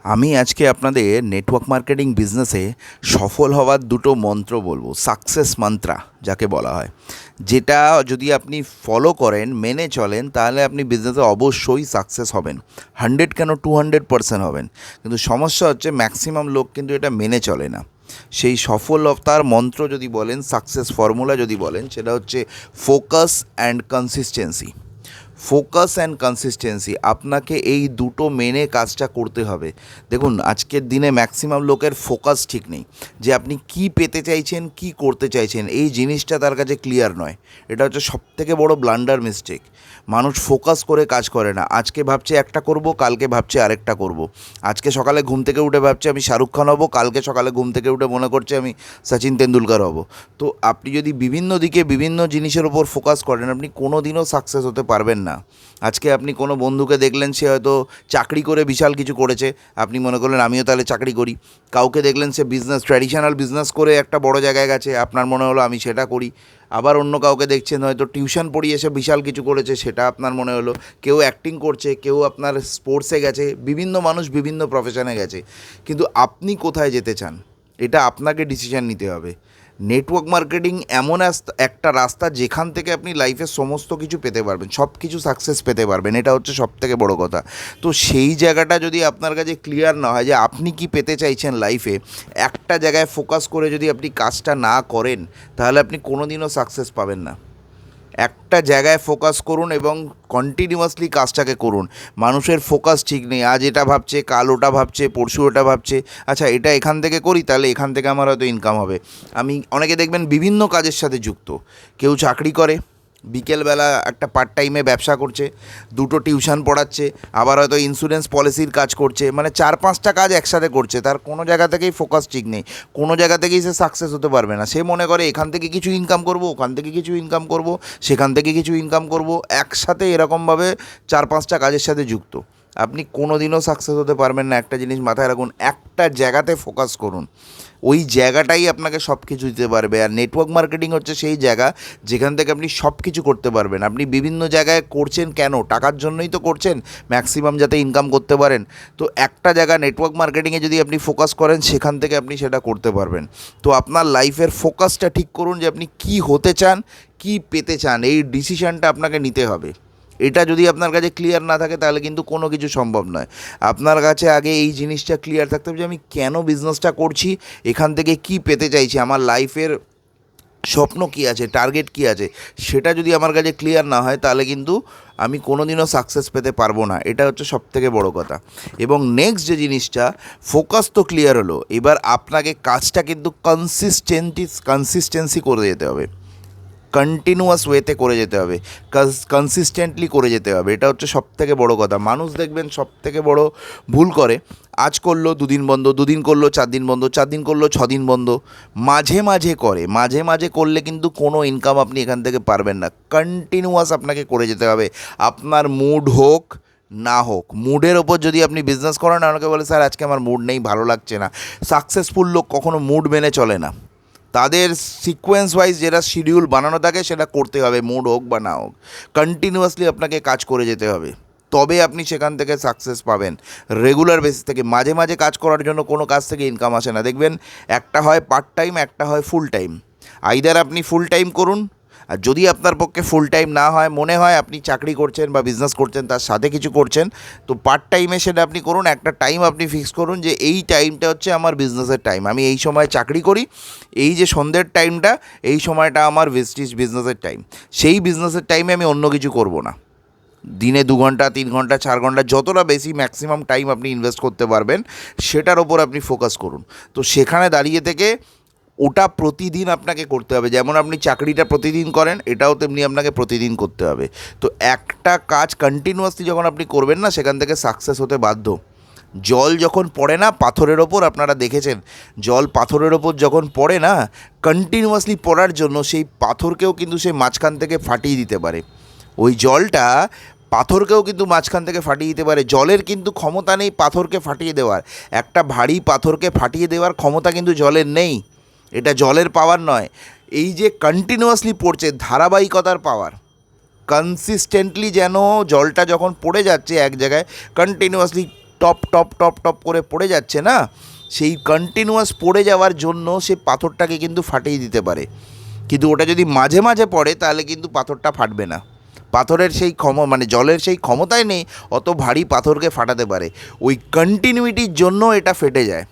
আমি আজকে আপনাদের নেটওয়ার্ক মার্কেটিং বিজনেসে সফল হওয়ার দুটো মন্ত্র বলবো, সাকসেস মান্ত্রা যাকে বলা হয়, যেটা যদি আপনি ফলো করেন, মেনে চলেন, তাহলে আপনি বিজনেসে অবশ্যই সাকসেস হবেন। 100 কেন 200% হবেন। কিন্তু সমস্যা হচ্ছে ম্যাক্সিমাম লোক কিন্তু এটা মেনে চলে না। সেই সফলতার মন্ত্র যদি বলেন, সাকসেস ফর্মুলা যদি বলেন, সেটা হচ্ছে focus and consistency. Focus and consistency, আপনাকে এই দুটো মেনে কাজটা করতে হবে। দেখুন, আজকের দিনে ম্যাক্সিমাম লোকের ফোকাস ঠিক নেই, যে আপনি কি পেতে চাইছেন, কি করতে চাইছেন, এই জিনিসটা তার কাছে ক্লিয়ার নয়। এটা হচ্ছে সবথেকে বড় ব্লান্ডার মিস্টেক। মানুষ ফোকাস করে কাজ করে না। আজকে ভাবছে একটা করব, কালকে ভাবছে আরেকটা করব। আজকে সকালে ঘুম থেকে উঠে ভাবছে আমি শাহরুখ খান হব, কালকে সকালে ঘুম থেকে উঠে মনে করছে আমি সচিন তেন্ডুলকর হব। তো আপনি যদি বিভিন্ন দিকে বিভিন্ন জিনিসের ওপর ফোকাস করেন, আপনি কোনো দিনও সাকসেস হতে পারবেন না। আজকে আপনি কোনো বন্ধুকে দেখলেন, সে হয়তো চাকরি করে বিশাল কিছু করেছে, আপনি মনে করলেন আমিও তাহলে চাকরি করি। কাউকে দেখলেন সে ট্র্যাডিশনাল বিজনেস করে একটা বড় জায়গায় গেছে, আপনার মনে হলো আমি সেটা করি। আবার অন্য কাউকে দেখছেন হয়তো টিউশন পড়িয়ে এসে বিশাল কিছু করেছে, সেটা আপনার মনে হলো। কেউ অ্যাক্টিং করছে, কেউ আপনার স্পোর্টসে গেছে, বিভিন্ন মানুষ বিভিন্ন প্রফেশনে গেছে। কিন্তু আপনি কোথায় যেতে চান, এটা আপনাকে ডিসিশন নিতে হবে। নেটওয়ার্ক মার্কেটিং এমন একটা রাস্তা যেখান থেকে আপনি লাইফে সমস্ত কিছু পেতে পারবেন, সব কিছু সাকসেস পেতে পারবেন। এটা হচ্ছে সবথেকে বড় কথা। তো সেই জায়গাটা যদি আপনার কাছে ক্লিয়ার না হয় যে আপনি কি পেতে চাইছেন লাইফে, একটা জায়গায় ফোকাস করে যদি আপনি কাজটা না করেন, তাহলে আপনি কোনো দিনও সাকসেস পাবেন না। একটা জায়গায় ফোকাস করুন এবং কন্টিনিউয়াসলি কাজটাকে করুন। মানুষের ফোকাস ঠিক নেই, আজ এটা ভাবছে, কাল ওটা ভাবছে, পরশু ওটা ভাবছে। আচ্ছা, এটা এখান থেকে করি, তাহলে এখান থেকে আমার হয়তো ইনকাম হবে। অনেকে দেখবেন বিভিন্ন কাজের সাথে যুক্ত। কেউ চাকরি করে, বিকেলবেলা একটা পার্ট টাইমে ব্যবসা করছে, দুটো টিউশন পড়াচ্ছে, আবার হয়তো ইন্স্যুরেন্স পলিসির কাজ করছে, মানে 4-5টা কাজ একসাথে করছে। তার কোনো জায়গা থেকেই ফোকাস ঠিক নেই, কোনো জায়গা থেকেই সে সাকসেস হতে পারবে না। সে মনে করে এখান থেকে কিছু ইনকাম করব, ওখান থেকে কিছু ইনকাম করব, সেখান থেকে কিছু ইনকাম করব, একসাথে এরকমভাবে 4-5টা কাজের সাথে যুক্ত। আপনি কোনো দিনও সাকসেস হতে পারবেন না। একটা জিনিস মাথায় রাখুন, একটা জায়গাতে ফোকাস করুন, ওই জায়গাটাই আপনাকে সব কিছু দিতে পারবে। আর নেটওয়ার্ক মার্কেটিং হচ্ছে সেই জায়গা যেখান থেকে আপনি সব কিছু করতে পারবেন। আপনি বিভিন্ন জায়গায় করছেন কেন? টাকার জন্যই তো করছেন, ম্যাক্সিমাম যাতে ইনকাম করতে পারেন। তো একটা জায়গা নেটওয়ার্ক মার্কেটিংয়ে যদি আপনি ফোকাস করেন, সেখান থেকে আপনি সেটা করতে পারবেন। তো আপনার লাইফের ফোকাসটা ঠিক করুন, যে আপনি কী হতে চান, কী পেতে চান, এই ডিসিশানটা আপনাকে নিতে হবে। এটা যদি আপনার কাছে ক্লিয়ার না থাকে, তাহলে কিন্তু কোনো কিছু সম্ভব নয়। আপনার কাছে আগে এই জিনিসটা ক্লিয়ার থাকতে হবে যে আমি কেন বিজনেসটা করছি, এখান থেকে কি পেতে চাইছি, আমার লাইফের স্বপ্ন কী আছে, টার্গেট কী আছে, সেটা যদি আমার কাছে ক্লিয়ার না হয়, তাহলে কিন্তু আমি কোনো দিনও সাকসেস পেতে পারবো না। এটা হচ্ছে সবথেকে বড় কথা। এবং নেক্সট যে জিনিসটা, ফোকাস তো ক্লিয়ার হলো, এবার আপনাকে কাজটা কিন্তু কনসিস্টেন্সি করে যেতে হবে, কন্টিনিউয়াস ওয়েতে করে যেতে হবে, কনসিস্টেন্টলি করে যেতে হবে। এটা হচ্ছে সবথেকে বড় কথা। মানুষ দেখবেন সবথেকে বড় ভুল করে, আজ করলো 2 দিন বন্ধ, 2 দিন করলো 4 দিন বন্ধ, 4 দিন করলো 6 দিন বন্ধ, মাঝে মাঝে করে। মাঝে মাঝে করলে কিন্তু কোনো ইনকাম আপনি এখান থেকে পারবেন না। কন্টিনিউয়াস আপনাকে করে যেতে হবে, আপনার মুড হোক না হোক। মুডের ওপর যদি আপনি বিজনেস করেন, অনেকে বলে স্যার আজকে আমার মুড নেই, ভালো লাগছে না। সাকসেসফুল লোক কখনো মুড মেনে চলে না। তাদের সিকোয়েন্স ওয়াইজ যেটা শিডিউল বানানো থাকে, সেটা করতে হবে, মুড হোক বা না হোক। কন্টিনিউয়াসলি আপনাকে কাজ করে যেতে হবে, তবে আপনি সেখান থেকে সাকসেস পাবেন। রেগুলার বেসিস থেকে মাঝে মাঝে কাজ করার জন্য কোনো কাজ থেকে ইনকাম আসে না। দেখবেন একটা হয় পার্ট টাইম, একটা হয় ফুল টাইম। আইদার আপনি ফুল টাইম করুন, আর যদি আপনার পক্ষে ফুল টাইম না হয়, মনে হয় আপনি চাকরি করছেন বা বিজনেস করছেন, তার সাথে কিছু করছেন, তো পার্ট টাইমে সেটা আপনি করুন। একটা টাইম আপনি ফিক্স করুন যে এই টাইমটা হচ্ছে আমার বিজনেসের টাইম, আমি এই সময় চাকরি করি, এই যে সন্ধ্যের টাইমটা, এই সময়টা আমার বিজনেসের টাইম। সেই বিজনেসের টাইমে আমি অন্য কিছু করব না। দিনে 2 ঘন্টা, 3 ঘন্টা, 4 ঘন্টা, যতটা বেশি ম্যাক্সিমাম টাইম আপনি ইনভেস্ট করতে পারবেন, সেটার ওপর আপনি ফোকাস করুন। তো সেখানে দাঁড়িয়ে থেকে ওটা প্রতিদিন আপনাকে করতে হবে। যেমন আপনি চাকরিটা প্রতিদিন করেন, এটাও তেমনি আপনাকে প্রতিদিন করতে হবে। তো একটা কাজ কন্টিনিউয়াসলি যখন আপনি করবেন না, সেখান থেকে সাকসেস হতে বাধ্য। জল যখন পড়ে না পাথরের ওপর, আপনারা দেখেছেন, জল পাথরের ওপর যখন পড়ে না, কন্টিনিউয়াসলি পড়ার জন্য সেই পাথরকেও কিন্তু সে মাঝখান থেকে ফাটিয়ে দিতে পারে। ওই জলটা পাথরকেও কিন্তু মাঝখান থেকে ফাটিয়ে দিতে পারে। জলের কিন্তু ক্ষমতা নেই পাথরকে ফাটিয়ে দেওয়ার। একটা ভারী পাথরকে ফাটিয়ে দেওয়ার ক্ষমতা কিন্তু জলের নেই। এটা জলের পাওয়ার নয়, এই যে কন্টিনিউয়াসলি পড়ছে, ধারাবাহিকতার পাওয়ার। কনসিস্টেন্টলি যেন জলটা যখন পড়ে যাচ্ছে এক জায়গায়, continuously top top top top করে পড়ে যাচ্ছে না, সেই কন্টিনিউয়াস পড়ে যাওয়ার জন্য সে পাথরটাকে কিন্তু ফাটিয়ে দিতে পারে। কিন্তু ওটা যদি মাঝে মাঝে পড়ে তাহলে কিন্তু পাথরটা ফাটবে না। পাথরের সেই জলের সেই ক্ষমতাই নেই অত ভারী পাথরকে ফাটাতে পারে। ওই কন্টিনিউইটির জন্য এটা ফেটে যায়।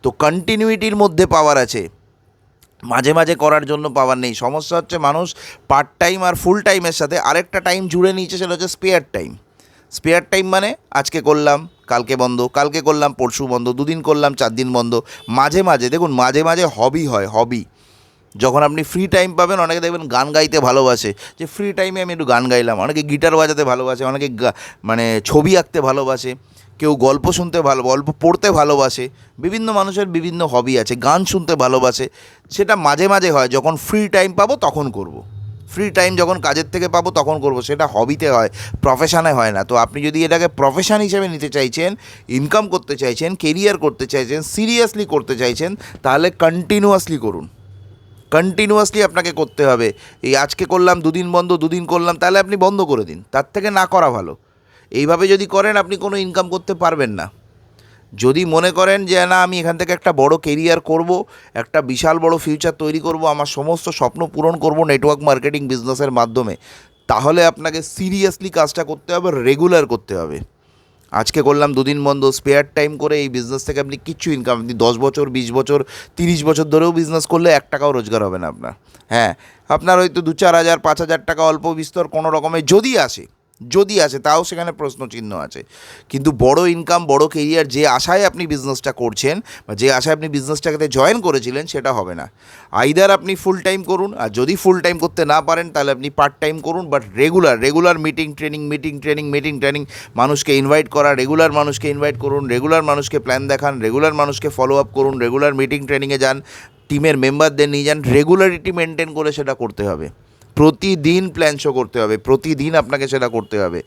তো কন্টিনিউইটির মধ্যে পাওয়ার আছে, মাঝে মাঝে করার জন্য পাওয়ার নেই। সমস্যা হচ্ছে মানুষ পার্ট টাইম আর ফুল টাইমের সাথে আরেকটা টাইম জুড়ে নিয়েছে, সেটা হচ্ছে স্পেয়ার টাইম। স্পেয়ার টাইম মানে আজকে করলাম কালকে বন্ধ, কালকে করলাম পরশু বন্ধ, 2 দিন করলাম 4 দিন বন্ধ। মাঝে মাঝে দেখুন, মাঝে মাঝে হবি হয়, হবি যখন আপনি ফ্রি টাইম পাবেন, অনেকে দেখবেন গান গাইতে ভালোবাসে, যে ফ্রি টাইমে আমি একটু গান গাইলাম। অনেকে গিটার বাজাতে ভালোবাসে, অনেকে ছবি আঁকতে ভালোবাসে, কেউ গল্প শুনতে গল্প পড়তে ভালোবাসে। বিভিন্ন মানুষের বিভিন্ন হবি আছে। গান শুনতে ভালোবাসে, সেটা মাঝে মাঝে হয়, যখন ফ্রি টাইম পাবো তখন করব। ফ্রি টাইম যখন কাজের থেকে পাবো তখন করব, সেটা হবিতে হয়, প্রফেশনে হয় না। তো আপনি যদি এটাকে প্রফেশন হিসেবে নিতে চাইছেন, ইনকাম করতে চাইছেন, কেরিয়ার করতে চাইছেন, সিরিয়াসলি করতে চাইছেন, তাহলে কন্টিনিউয়াসলি করুন। কন্টিনিউয়াসলি আপনাকে করতে হবে। এই আজকে করলাম 2 দিন বন্ধ, 2 দিন করলাম, তাহলে আপনি বন্ধ করে দিন, তার থেকে না করা ভালো। এইভাবে যদি করেন আপনি কোনো ইনকাম করতে পারবেন না। যদি মনে করেন যে না, আমি এখান থেকে একটা বড় কেরিয়ার করব, একটা বিশাল বড় ফিউচার তৈরি করব, আমার সমস্ত স্বপ্ন পূরণ করব নেটওয়ার্ক মার্কেটিং বিজনেসের মাধ্যমে, তাহলে আপনাকে সিরিয়াসলি কাজটা করতে হবে, রেগুলার করতে হবে। আজকে করলাম 2 দিন বন্ধ, স্পেয়ার টাইম করে এই বিজনেস থেকে আপনি কিচ্ছু ইনকাম, আপনি 10 বছর 20 বছর 30 বছর ধরেও বিজনেস করলে 1 টাকাও রোজগার হবে না আপনার। হ্যাঁ, আপনার হয়তো 2-4 হাজার 5 হাজার টাকা অল্প বিস্তর কোনো রকমে যদি আসে তাও সেখানে প্রশ্নচিহ্ন আছে। কিন্তু বড় ইনকাম, বড় কেরিয়ার যে আশায় আপনি বিজনেসটা করছেন বা যে আশায় আপনি বিজনেসটাকে জয়েন করেছিলেন, সেটা হবে না। আইদার আপনি ফুল টাইম করুন, আর যদি ফুল টাইম করতে না পারেন তাহলে আপনি পার্ট টাইম করুন, বাট রেগুলার মিটিং ট্রেনিং, মানুষকে ইনভাইট করা, রেগুলার মানুষকে ইনভাইট করুন, রেগুলার মানুষকে প্ল্যান দেখান, রেগুলার মানুষকে ফলো আপ করুন, রেগুলার মিটিং ট্রেনিংয়ে যান, টিমের মেম্বারদের নিয়ে যান, রেগুলারিটি মেনটেন করে সেটা করতে হবে। প্রতিদিন প্ল্যান শো করতে হবে, প্রতিদিন আপনাকে সেটা করতে হবে।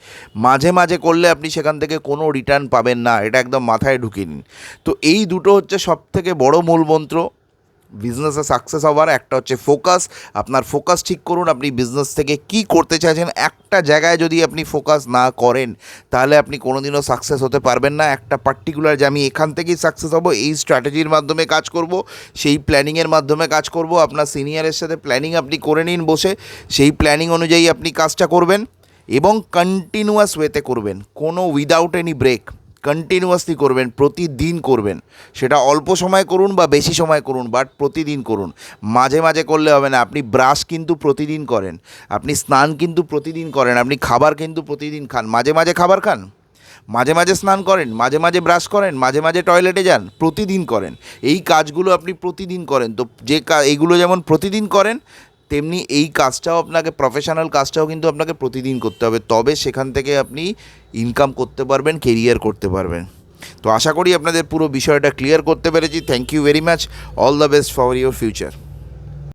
মাঝে মাঝে করলে আপনি সেখান থেকে কোনো রিটার্ন পাবেন না, এটা একদম মাথায় ঢুকিয়ে নিন। তো এই দুটো হচ্ছে সবথেকে বড় মূলমন্ত্র বিজনেসে সাকসেস হওয়ার। একটা হচ্ছে ফোকাস, আপনার ফোকাস ঠিক করুন, আপনি বিজনেস থেকে কি করতে চাইছেন। একটা জায়গায় যদি আপনি ফোকাস না করেন তাহলে আপনি কোনোদিনও সাকসেস হতে পারবেন না। একটা পার্টিকুলার, যে আমি এখান থেকেই সাকসেস হব, এই স্ট্র্যাটেজির মাধ্যমে কাজ করব, সেই প্ল্যানিংয়ের মাধ্যমে কাজ করব। আপনার সিনিয়রের সাথে প্ল্যানিং আপনি করে নিন বসে, সেই প্ল্যানিং অনুযায়ী আপনি কাজটা করবেন এবং কন্টিনিউয়াস ওয়েতে করবেন, কোনো উইদাউট এনি ব্রেক। কন্টিনিউয়াসলি করবেন, প্রতিদিন করবেন। সেটা অল্প সময় করুন বা বেশি সময় করুন, বাট প্রতিদিন করুন। মাঝে মাঝে করলে হবে না। আপনি ব্রাশ কিন্তু প্রতিদিন করেন, আপনি স্নান কিন্তু প্রতিদিন করেন, আপনি খাবার কিন্তু প্রতিদিন খান। মাঝে মাঝে খাবার খান, মাঝে মাঝে স্নান করেন, মাঝে মাঝে ব্রাশ করেন, মাঝে মাঝে টয়লেটে যান, প্রতিদিন করেন। এই কাজগুলো আপনি প্রতিদিন করেন। তো এইগুলো যেমন প্রতিদিন করেন, তেমনি এই কাজটাও আপনাকে, প্রফেশনাল কাজটাও কিন্তু আপনাকে প্রতিদিন করতে হবে। তবে সেখান থেকে আপনি ইনকাম করতে পারবেন, কেরিয়ার করতে পারবেন। তো আশা করি আপনাদের পুরো বিষয়টা ক্লিয়ার করতে পেরেছি। Thank you very much. All the best for your future.